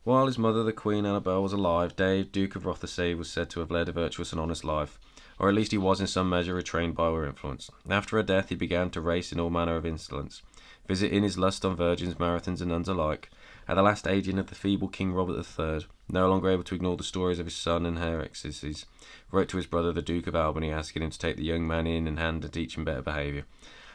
While his mother, the Queen Annabel, was alive, Dave, Duke of Rothesay, was said to have led a virtuous and honest life, or at least he was in some measure restrained by her influence. After her death, he began to race in all manner of insolence, visiting his lust on virgins, marathons, and nuns alike. At the last aging of the feeble King Robert III, no longer able to ignore the stories of his son and her excesses, wrote to his brother, the Duke of Albany, asking him to take the young man in hand and teach him better behaviour.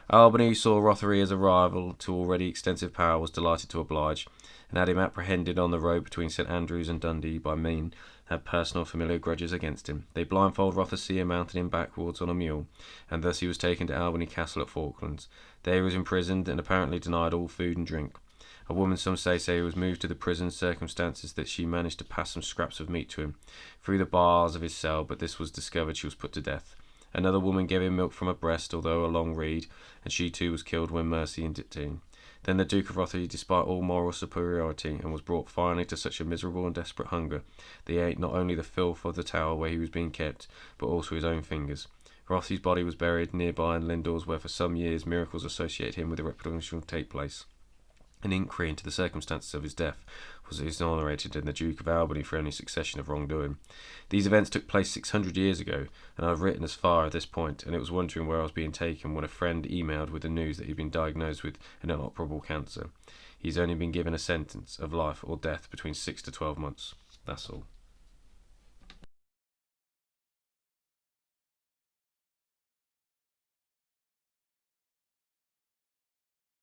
Albany, who saw Rothesay as a rival to already extensive power, was delighted to oblige, and had him apprehended on the road between St Andrews and Dundee by men had personal familiar grudges against him. They blindfolded Rothesay and mounted him backwards on a mule, and thus he was taken to Albany Castle at Falklands. There he was imprisoned and apparently denied all food and drink. A woman, some say he was moved to the prison circumstances that she managed to pass some scraps of meat to him through the bars of his cell, but this was discovered, she was put to death. Another woman gave him milk from a breast, although a long reed, and she too was killed when mercy intervened. Then the Duke of Rothesay, despite all moral superiority, and was brought finally to such a miserable and desperate hunger that he ate not only the filth of the tower where he was being kept, but also his own fingers. Rothesay's body was buried nearby in Lindores, where for some years miracles associated him with the reproduction take place. An inquiry into the circumstances of his death was exonerated, and the Duke of Albany for any succession of wrongdoing. These events took place 600 years ago, and I have written as far at this point, and it was wondering where I was being taken when a friend emailed with the news that he'd been diagnosed with an inoperable cancer. He's only been given a sentence of life or death between 6 to 12 months. That's all.